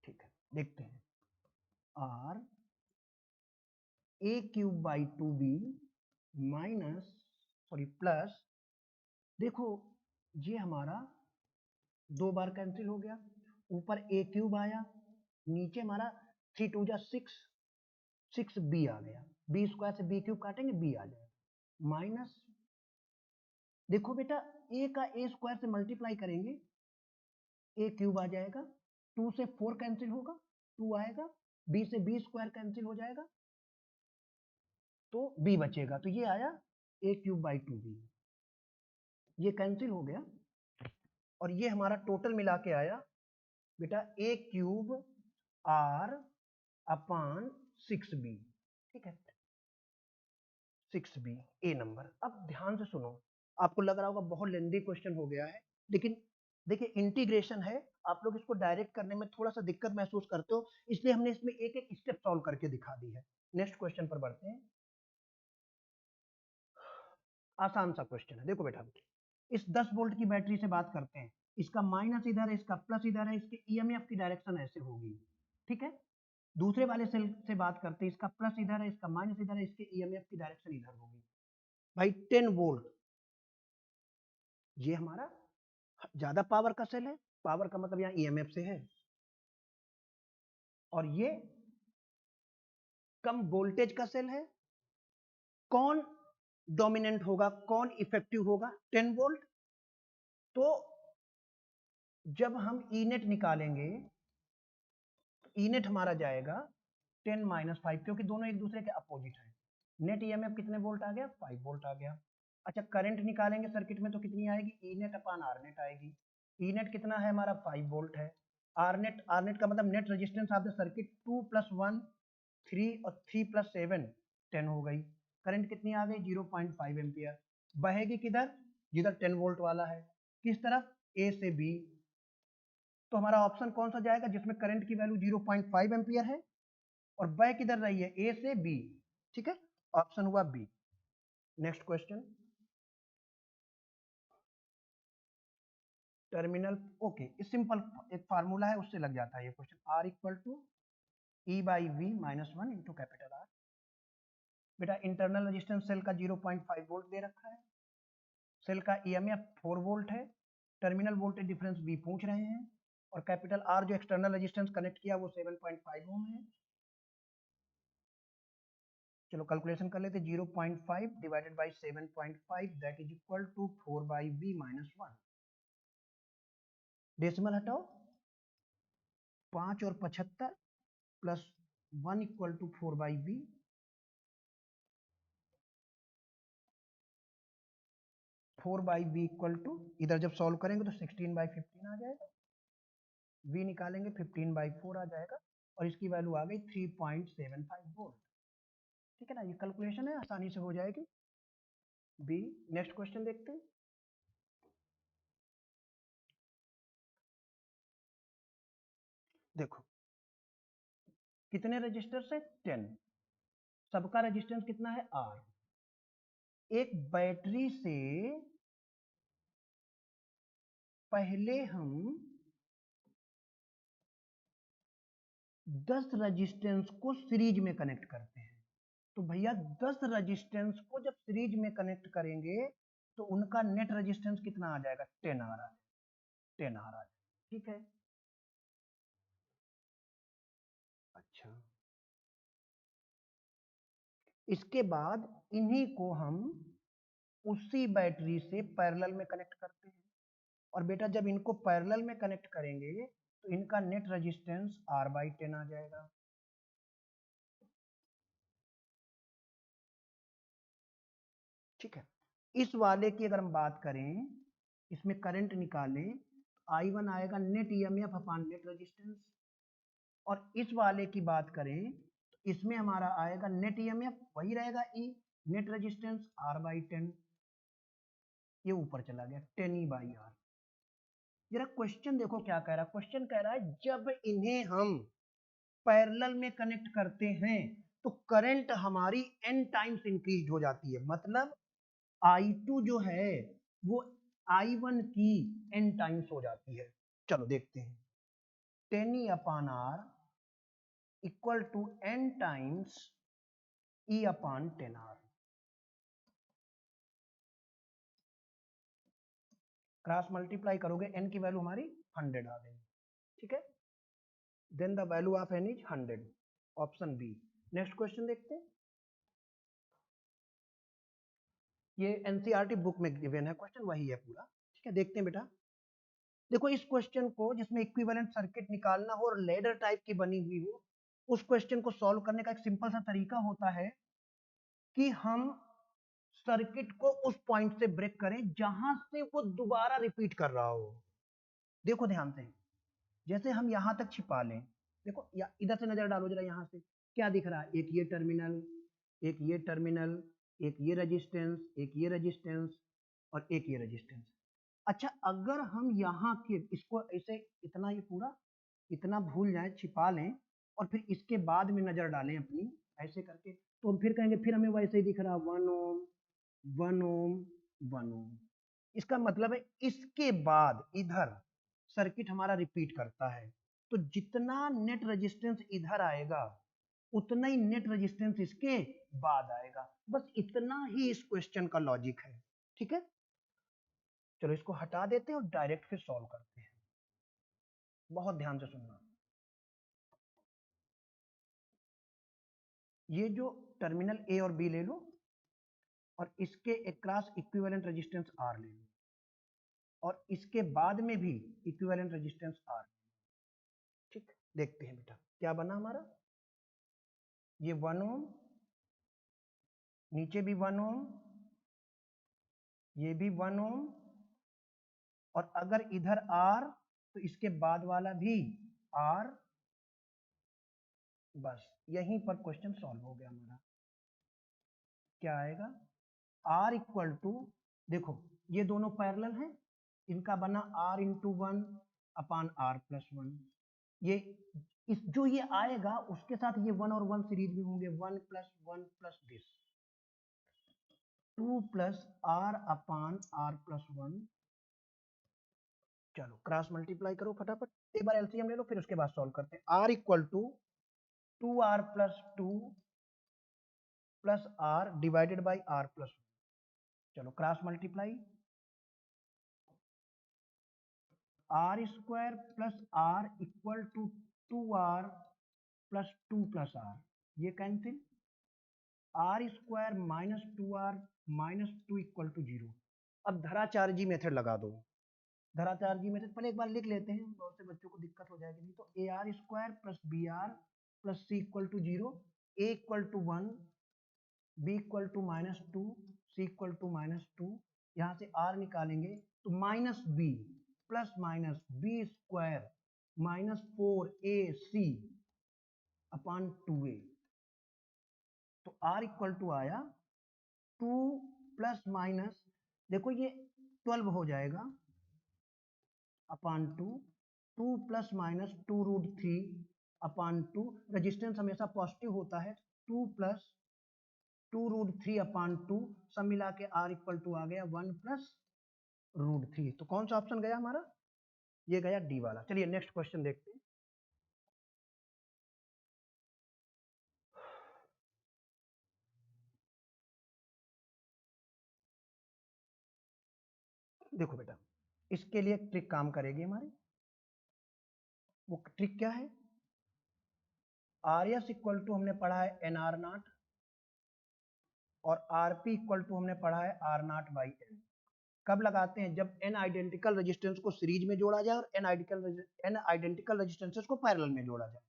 ठीक है, देखते हैं। r a cube by 2b minus plus, देखो ये हमारा 2 बार कैंसिल हो गया, ऊपर a क्यूब आया, नीचे हमारा 3 2 जा 6, 6b आ गया, b स्क्वायर से b क्यूब काटेंगे b आ जाएगा, माइनस, देखो बेटा a का a स्क्वायर से मल्टीप्लाई करेंगे a क्यूब आ जाएगा, 2 से 4 कैंसिल होगा 2 आएगा, b से b स्क्वायर कैंसिल हो जाएगा तो b बचेगा, तो ये आया a क्यूब बाई 2b, ये कैंसिल हो गया और ये हमारा टोटल मिला के आया बेटा a cube r upon 6b। ठीक है, 6b ए नंबर। अब ध्यान से सुनो, आपको लग रहा होगा बहुत लेंदी क्वेश्चन हो गया है, लेकिन देखिए इंटीग्रेशन है, आप लोग इसको डायरेक्ट करने में थोड़ा सा दिक्कत महसूस करते हो, इसलिए हमने इसमें एक एक स्टेप सॉल्व करके दिखा दी है। नेक्स्ट क्वेश्चन पर बढ़ते हैं। आसान सा क्वेश्चन है, देखो बेटा इस 10 वोल्ट की बैटरी से बात करते हैं, इसका माइनस इधर है, इसका प्लस इधर है, इसके ईएमएफ की डायरेक्शन ऐसे होगी। ठीक है, दूसरे वाले सेल से बात करते हैं, इसका प्लस इधर है, इसका माइनस इधर है, इसके ईएमएफ की डायरेक्शन इधर होगी। भाई 10 वोल्ट, ये हमारा ज्यादा पावर का सेल है, पावर का मतलब यहाँ ईएमएफ से है, और ये कम वोल्टेज का सेल है। कौन डोमिनेंट होगा, कौन इफेक्टिव होगा? 10 वोल्ट। तो जब हम ई नेट निकालेंगे, ई नेट हमारा जाएगा 10 - 5, क्योंकि दोनों एक दूसरे के अपोजिट है। नेट ईएमएफ कितने वोल्ट आ गया? 5 वोल्ट आ गया। अच्छा, करंट निकालेंगे सर्किट में तो कितनी आएगी? E net upon R net आएगी। ई नेट कितना है हमारा? 5 वोल्ट है। आर नेट का मतलब net resistance of the circuit 2 + 1 3 और 3 + 7 10 हो गई। करंट कितनी आ गई? 0.5 एम्पियर। बहेगी किधर? जिधर 10 वोल्ट वाला है। किस तरफ? ए से बी। तो हमारा ऑप्शन कौन सा जाएगा जिसमें करंट की वैल्यू 0.5 एम्पियर है और बह किधर रही है? ए से बी। ठीक है, ऑप्शन हुआ B. Next question, terminal, okay, simple एक फार्मूला है उससे लग जाता है ये question. R equal to E by V minus 1 into capital R. बेटा इंटरनल रेजिस्टेंस सेल का 0.5 वोल्ट दे रखा है, सेल का ईएमएफ 4 वोल्ट है, टर्मिनल वोल्टेज डिफरेंस बी पूछ रहे हैं, और कैपिटल आर जो एक्सटर्नल रेजिस्टेंस कनेक्ट किया वो 7.5 ओम है। चलो कैलकुलेशन कर लेते, 0.5 divided by 7.5 that is equal to 4 by B minus 1। Decimal हटाओ, 5 और 75 plus 1 equal to 4 by B. 4 by B equal to, इधर जब सॉल्व करेंगे तो 16/15 आ जाएगा, v निकालेंगे 15/4 आ जाएगा, और इसकी वैल्यू आ गई 3.75 वोल्ट। ठीक है ना, ये कैलकुलेशन है, आसानी से हो जाएगी। बी। नेक्स्ट क्वेश्चन देखते हैं। देखो कितने रजिस्टर से? 10। सबका रेजिस्टेंस कितना है? आर। एक बैटरी से पहले हम 10 रेजिस्टेंस को सीरीज में कनेक्ट करते हैं। तो भैया 10 रेजिस्टेंस को जब सीरीज में कनेक्ट करेंगे तो उनका नेट रेजिस्टेंस कितना आ जाएगा? 10 आ रहा है, 10 आ रहा है। ठीक है, अच्छा, इसके बाद इन्हीं को हम उसी बैटरी से पैरेलल में कनेक्ट करते हैं, और बेटा जब इनको पैरेलल में कनेक्ट करेंगे तो इनका नेट रेजिस्टेंस R/10 आ जाएगा। ठीक है, इस वाले की अगर हम बात करें, इसमें करंट निकालें, I1 आएगा नेट ईएमएफ अपान नेट रेजिस्टेंस, और इस वाले की बात करें तो इसमें हमारा आएगा नेट ईएमएफ वही रहेगा E, नेट रेजिस्टेंस R/10। ये ऊपर चला गया 10E/R। जरा क्वेश्चन देखो क्या कह रहा है, क्वेश्चन कह रहा है जब इन्हें हम पैरेलल में कनेक्ट करते हैं तो करंट हमारी n टाइम्स इंक्रीज हो जाती है, मतलब I2 जो है वो I1 की n टाइम्स हो जाती है। चलो देखते हैं, 10E/R equal to n times E/10R। Cross multiply करोगे n की वैल्यू हमारी 100 आ गई, ठीक है। Then the value of n is 100, option B. Next question देखते हैं, ये एनसीईआरटी बुक में गिवन है क्वेश्चन, वही है पूरा, ठीक है। देखते हैं बेटा, देखो इस क्वेश्चन को जिसमें इक्विवेलेंट सर्किट निकालना हो और लेडर टाइप की बनी हुई हो, उस क्वेश्चन को सॉल्व करने का एक सिंपल सा तरीका होता है कि हम सर्किट को उस पॉइंट से ब्रेक करें जहां से वो दोबारा रिपीट कर रहा हो। देखो ध्यान से, जैसे हम यहां तक छिपा लें, देखो इधर से नजर डालो जरा, यहां से क्या दिख रहा है, एक ये टर्मिनल, एक ये टर्मिनल, एक ये रेजिस्टेंस, एक ये रेजिस्टेंस और एक ये रेजिस्टेंस। अच्छा, अगर हम यहाँ के इसको ऐसे इतना ये पूरा इतना भूल जाए, छिपा लें और फिर इसके बाद में नजर डालें अपनी ऐसे करके, तो हम फिर कहेंगे फिर हमें वैसे ही दिख रहा 1 ओम 1 ओम 1 ओम। इसका मतलब है इसके बाद इधर सर्किट हमारा रिपीट करता है, तो जितना नेट रेजिस्टेंस इधर आएगा उतना ही नेट रेजिस्टेंस इसके बाद आएगा। बस इतना ही इस क्वेश्चन का लॉजिक है, ठीक है। चलो इसको हटा देते हैं और डायरेक्ट फिर सॉल्व करते हैं, बहुत ध्यान से सुनना। ये जो टर्मिनल ए और बी ले लो और इसके अक्रॉस इक्विवेलेंट रेजिस्टेंस आर ले लो और इसके बाद में भी इक्विवेलेंट रेजिस्टेंस आर, ठीक। देखते हैं बेटा क्या बना हमारा, ये 1 ओम, नीचे भी 1 ओम, ये भी 1 ओम, और अगर इधर आर तो इसके बाद वाला भी आर। बस यहीं पर क्वेश्चन सॉल्व हो गया हमारा। क्या आएगा, R इक्वल टू, देखो ये दोनों पैरेलल हैं, इनका बना R इंटू 1/R+1। ये इस जो ये आएगा उसके साथ ये 1 और 1 सीरीज में होंगे, 1 + 1 + दिस 2 + R/R+1। चलो क्रॉस मल्टीप्लाई करो फटाफट, एक बार एलसीएम ले लो फिर उसके बाद सॉल्व करते हैं। R equal to 2R+2 + R divided by R+1। चलो cross multiply, R² + R equal to 2R + 2 + R, ये cancel, R² - 2R - 2 equal to 0। अब धराचार्जी मेथड लगा दो, धराचार्जी मेथड पहले एक बार लिख लेते हैं, बहुत से बच्चों को दिक्कत हो जाएगी नहीं तो। AR² + BR + C equal to 0, A equal to 1, B equal to -2, C equal to -2, यहाँ से R निकालेंगे तो -B + -B² -4AC upon 2A। तो R इक्वल टू आया 2 ± देखो ये 12 हो जाएगा अपॉन 2, 2 ± 2√3 अपॉन 2, रेजिस्टेंस हमेशा पॉजिटिव होता है, 2 + 2√3 अपॉन 2, सब मिला के R इक्वल टू आ गया 1 + √3। तो कौन सा ऑप्शन गया हमारा, ये गया डी वाला। चलिए नेक्स्ट क्वेश्चन देखते हैं, देखो बेटा इसके लिए एक ट्रिक काम करेगी हमारी, वो ट्रिक क्या है, RS इक्वल टू हमने पढ़ा है NR0 और RP इक्वल टू हमने पढ़ा है R0/N। कब लगाते हैं, जब n आइडेंटिकल रेजिस्टेंस को सीरीज में जोड़ा जाए और n आइडेंटिकल रेजिस्टेंसेस को पैरेलल में जोड़ा जाए।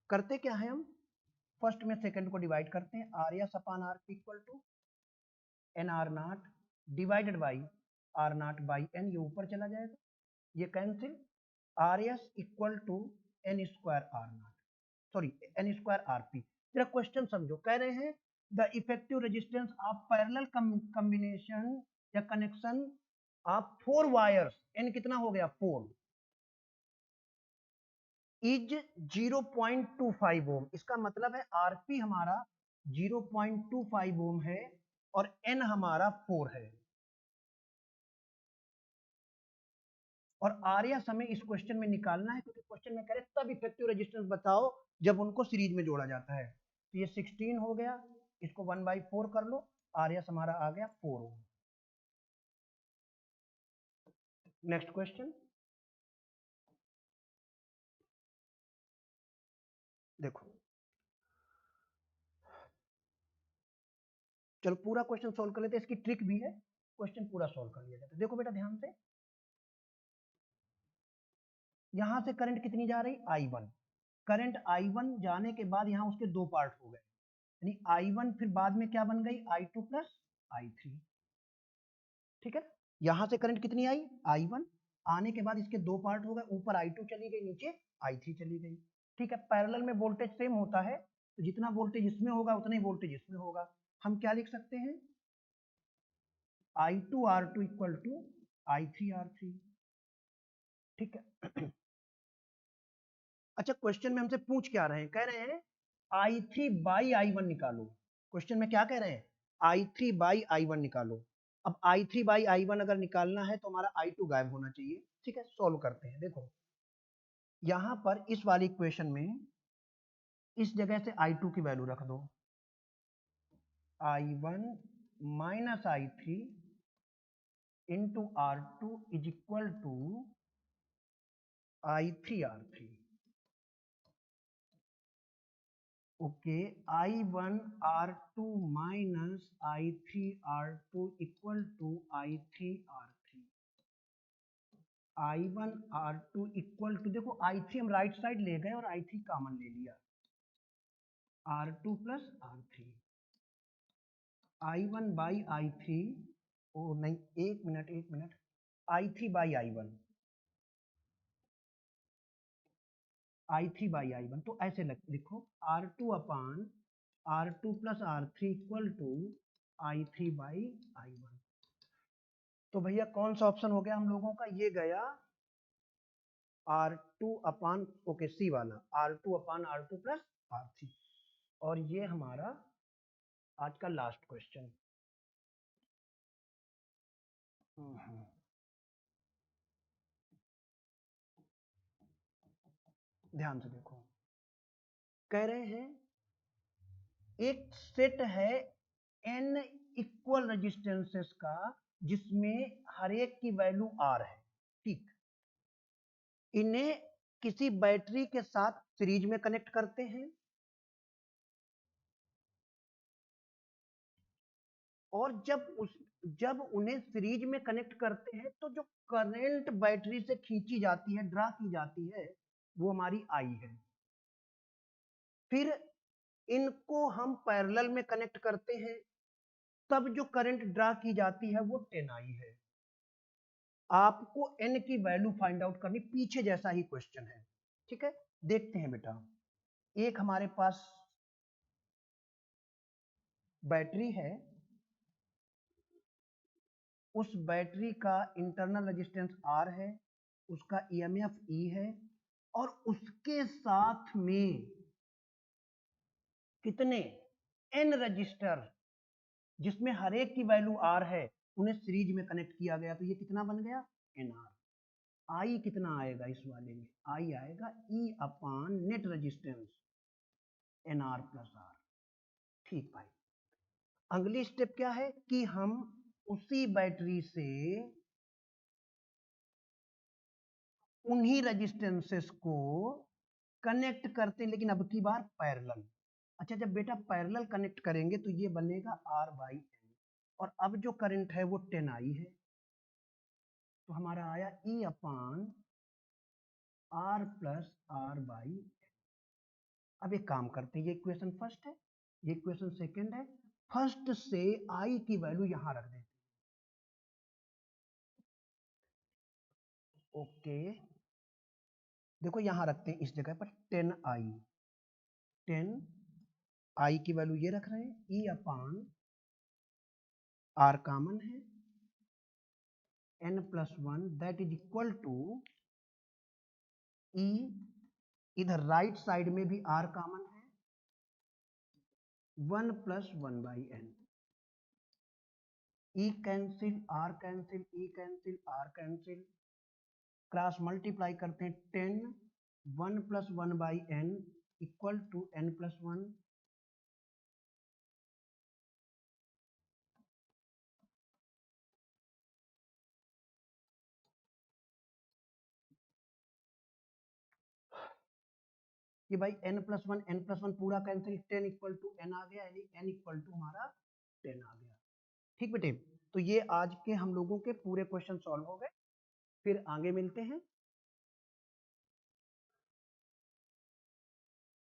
करते क्या है हम, फर्स्ट में सेकंड को डिवाइड करते हैं, RS/RP equal to NR0 divided by R0/N, ये ऊपर चला जाएगा, ये cancel, RS equal to N² R0, sorry N² RP। जरा क्वेश्चन समझो, कह रहे हैं the effective resistance of parallel combination या कनेक्शन ऑफ 4 वायर्स, N कितना हो गया 4, इज 0.25 ओम। इसका मतलब है आरपी हमारा 0.25 ओम है और एन हमारा 4 है। और आर एस हमें इस क्वेश्चन में निकालना है, क्योंकि क्वेश्चन में कह रहे तब इफेक्टिव रेजिस्टेंस बताओ जब उनको सीरीज में जोड़ा जाता है। तो ये 16 हो गया, इसको 1/4 कर लो, आर एस हमारा आ गया 4 ओम। नेक्स्ट क्वेश्चन देखो, चलो पूरा क्वेश्चन सोल्व कर लेते हैं, इसकी ट्रिक भी है, क्वेश्चन पूरा सोल्व कर लिया जाता है। देखो बेटा ध्यान से, यहां से करंट कितनी जा रही, I1। करंट I1 जाने के बाद यहां उसके दो पार्ट हो गए, यानी I1 फिर बाद में क्या बन गई, I2 प्लस I3। ठीक है, यहां से करंट कितनी आई, I1, आने के बाद इसके दो पार्ट हो गए, ऊपर I2 चली गई, नीचे I3 चली गई। ठीक है, पैरेलल में वोल्टेज सेम होता है, तो जितना वोल्टेज इसमें होगा उतना ही वोल्टेज इसमें होगा। हम क्या लिख सकते हैं, I2 R2 equal to I3 R3। ठीक है। अच्छा, क्वेश्चन में हमसे पूछ क्या रहे हैं, कह रहे हैं I3 बाई I1 निकालो। क्वेश्चन में क्या कह रहे हैं, I3 बाई I1 निकालो। अब I3 बाई I1 अगर निकालना है तो हमारा I2 गायब होना चाहिए। ठीक है, सॉल्व करते हैं। देखो यहां पर इस वाली इक्वेशन में इस जगह से I2 की वैल्यू रख दो, I1 minus I3 into R2 is equal to I3 R3। Okay, I1 R2 minus I3 R2 equal to I3 R3। I1 R2 equal to, देखो I3 हम राइट साइड ले गए और I3 कॉमन ले लिया, R2 plus R3। I1 by I3, ओ नहीं, एक minute, I3 by I1, I3 by I1, तो ऐसे लिखो R2 upon R2 plus R3 equal to I3 by I1। तो भैया कौन सा ऑप्शन हो गया हम लोगों का, ये गया R2 अपान, ओके सी वाला, R2 upon R2 plus R3। और ये हमारा आज का लास्ट क्वेश्चन। ध्यान से देखो, कह रहे हैं एक सेट है n इक्वल रेजिस्टेंसेस का जिसमें हर एक की वैल्यू R है। ठीक, इन्हें किसी बैटरी के साथ सीरीज में कनेक्ट करते हैं, और जब उन्हें सीरीज में कनेक्ट करते हैं तो जो करंट बैटरी से खींची जाती है, ड्रा की जाती है, वो हमारी I है। फिर इनको हम पैरेलल में कनेक्ट करते हैं, तब जो करंट ड्रा की जाती है वो 10I है। आपको n की वैल्यू फाइंड आउट करनी, पीछे जैसा ही क्वेश्चन है। ठीक है, देखते हैं बेटा, एक हमारे पास बैटरी है, उस बैटरी का इंटरनल रेजिस्टेंस R है, उसका EMF E है, और उसके साथ में कितने n रजिस्टर जिसमें हर एक की वैल्यू R है, उन्हें सीरीज में कनेक्ट किया गया, तो ये कितना बन गया, NR। I कितना आएगा इस वाले में, I आएगा E upon net resistance NR plus R। ठीक भाई, अगली स्टेप क्या है कि हम उसी बैटरी से उन्हीं रेजिस्टेंसेस को कनेक्ट करते हैं, लेकिन अब की बार पैरेलल। अच्छा, जब बेटा पैरेलल कनेक्ट करेंगे तो ये बनेगा R बाई N, और अब जो करंट है वो 10I है, तो हमारा आया E upon R plus R by. अब एक काम करते हैं, ये इक्वेशन फर्स्ट है, ये इक्वेशन सेकंड है, फर्स्ट से I की वैल्यू यहां रख देते हैं। ओके, देखो यहां रखते हैं इस जगह पर 10I, 10I की वैल्यू ये रख रहे हैं, E अपान R कॉमन है, n plus 1 that is equal to E इधर राइट साइड में भी r कॉमन है, 1 plus 1 by N, E cancel, R cancel, E cancel, R cancel, cross multiply करते हैं 10, 1 plus 1 by N equal to n plus 1, कि भाई n plus one पूरा cancel, 10 equal to n आ गया, यानी n इक्वल टू हमारा 10 आ गया। ठीक बेटे, तो ये आज के हम लोगों के पूरे क्वेश्चन सॉल्व हो गए, फिर आगे मिलते हैं।